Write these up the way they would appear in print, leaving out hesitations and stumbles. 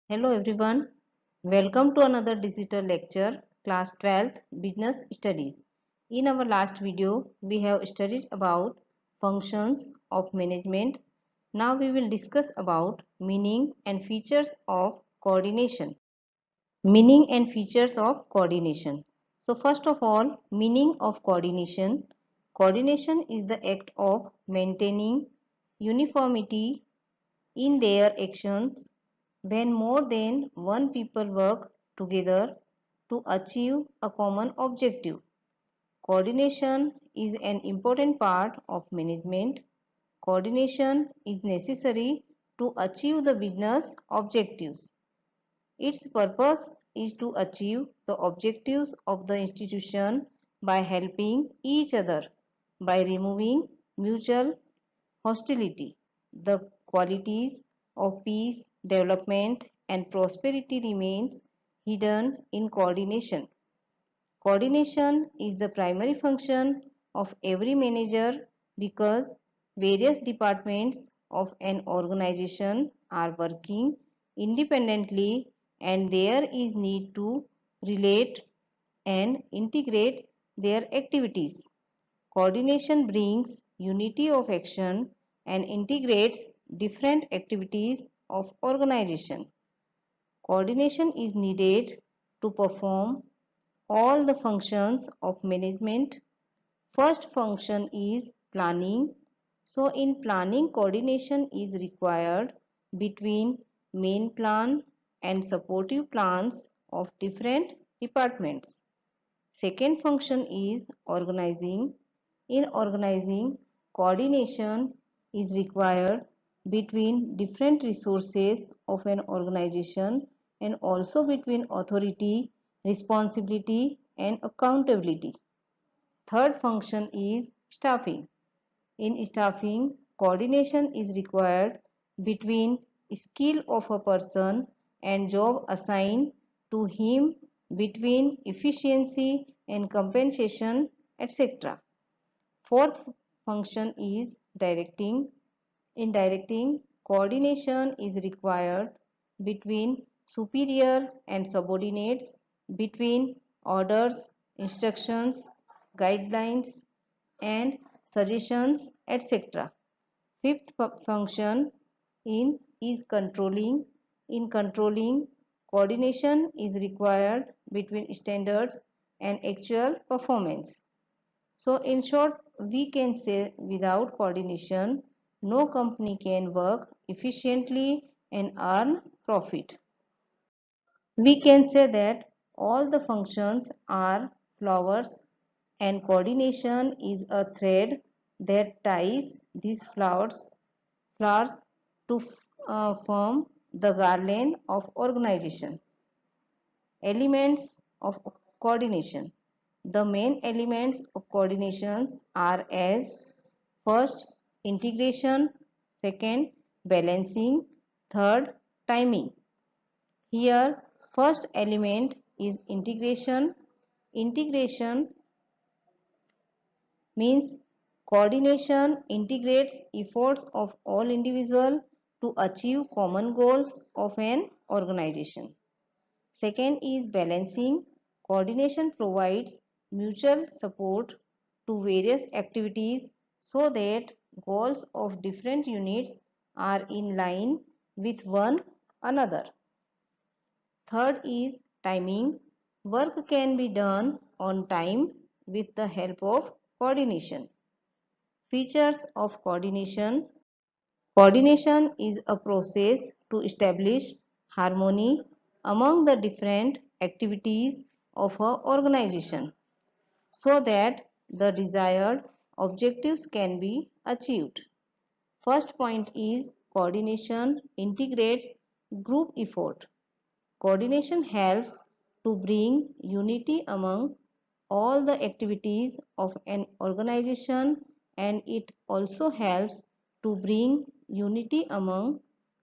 Hello everyone, welcome to another digital lecture, class 12th Business Studies. In our last video, we have studied about functions of management. Now we will discuss about meaning and features of coordination. Meaning and features of coordination. So first of all, meaning of coordination. Coordination is the act of maintaining uniformity in their actions when more than one people work together to achieve a common objective. Coordination is an important part of management. Coordination is necessary to achieve the business objectives. Its purpose is to achieve the objectives of the institution by helping each other, by removing mutual hostility. The qualities of peace, development, and prosperity remains hidden in coordination. Coordination is the primary function of every manager because various departments of an organization are working independently and there is need to relate and integrate their activities. Coordination brings unity of action and integrates different activities of organization. Coordination is needed to perform all the functions of management. First function is planning. So in planning, coordination is required between main plan and supportive plans of different departments. Second function is organizing. In organizing, coordination is required between different resources of an organization and also between authority, responsibility, and accountability. Third function is staffing. In staffing, coordination is required between skill of a person and job assigned to him, between efficiency and compensation, etc. Fourth function is directing. In directing, coordination is required between superior and subordinates, between orders, instructions, guidelines, and suggestions, etc. Fifth function is controlling. In controlling, coordination is required between standards and actual performance. So in short, we can say without coordination, no company can work efficiently and earn profit. We can say that all the functions are flowers and coordination is a thread that ties these flowers to form the garland of organization. Elements of coordination. The main elements of coordinations are as first integration, second balancing, third timing. Here first element is integration. Integration means coordination integrates efforts of all individuals to achieve common goals of an organization. Second is balancing. Coordination provides mutual support to various activities so that goals of different units are in line with one another. Third is timing. Work can be done on time with the help of coordination. Features of coordination. Coordination is a process to establish harmony among the different activities of an organization so that the desired objectives can be achieved. First point is coordination integrates group effort. Coordination helps to bring unity among all the activities of an organization and it also helps to bring unity among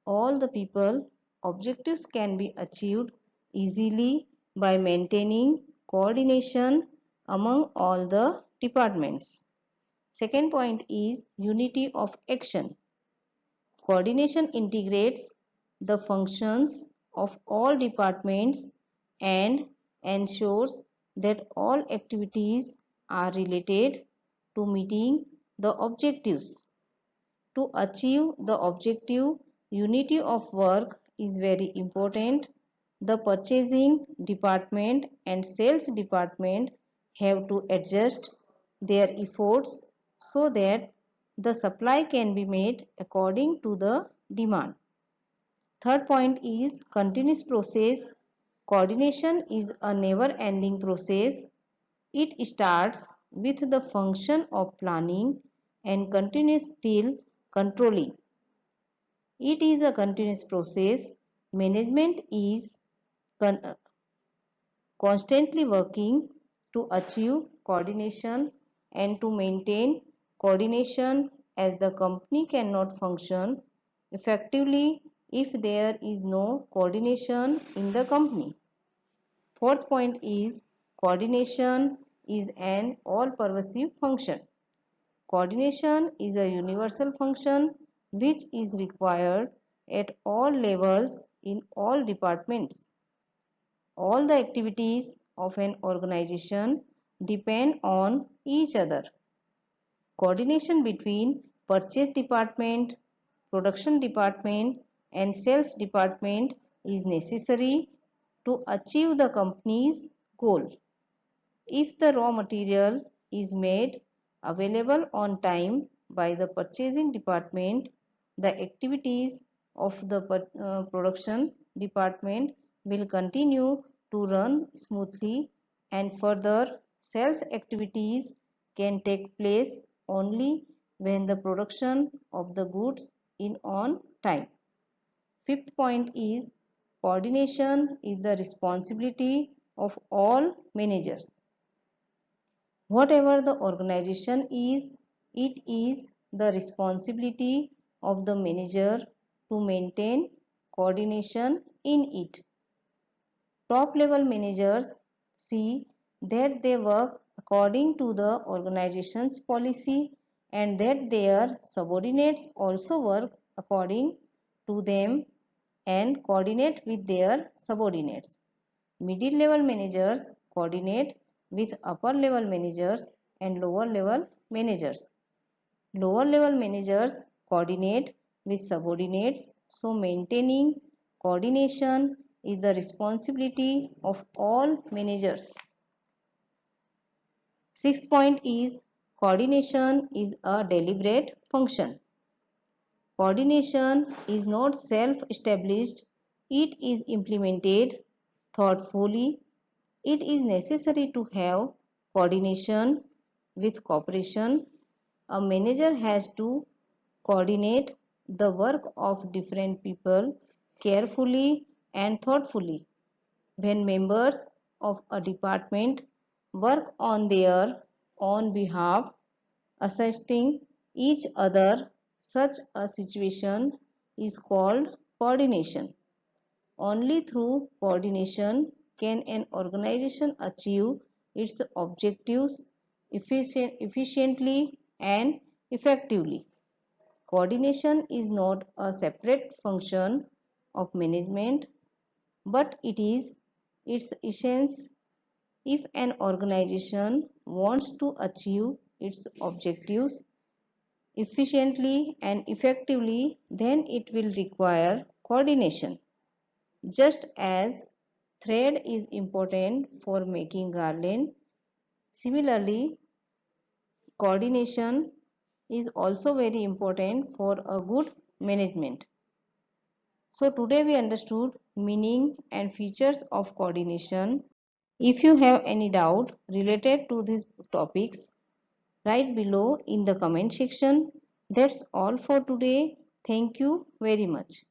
all the people. Objectives can be achieved easily by maintaining coordination among all the departments. Second point is unity of action. Coordination integrates the functions of all departments and ensures that all activities are related to meeting the objectives. To achieve the objective, unity of work is very important. The purchasing department and sales department have to adjust their efforts so that the supply can be made according to the demand. Third point is continuous process. Coordination is a never-ending process. It starts with the function of planning and continues till controlling. It is a continuous process. Management is constantly working to achieve coordination and to maintain coordination, as the company cannot function effectively if there is no coordination in the company. Fourth point is coordination is an all-pervasive function. Coordination is a universal function which is required at all levels in all departments. All the activities of an organization depend on each other. Coordination between purchase department, production department and sales department is necessary to achieve the company's goal. If the raw material is made available on time by the purchasing department, the activities of the production department will continue to run smoothly, and further sales activities can take place only when the production of the goods is on time. Fifth point is coordination is the responsibility of all managers. Whatever the organization is, it is the responsibility of the manager to maintain coordination in it. Top level managers see that they work according to the organization's policy and that their subordinates also work according to them and coordinate with their subordinates. Middle level managers coordinate with upper level managers and lower level managers. Lower level managers coordinate with subordinates, so maintaining coordination is the responsibility of all managers. Sixth point is coordination is a deliberate function. Coordination is not self-established, it is implemented thoughtfully. It is necessary to have coordination with cooperation. A manager has to coordinate the work of different people carefully and thoughtfully. When members of a department work on their own behalf, assisting each other, such a situation is called coordination. Only through coordination can an organization achieve its objectives efficiently and effectively. Coordination is not a separate function of management, but it is its essence. If an organization wants to achieve its objectives efficiently and effectively, then it will require coordination. Just as thread is important for making garland, similarly, coordination is also very important for a good management. So today we understood meaning and features of coordination. If you have any doubt related to these topics, write below in the comment section. That's all for today. Thank you very much.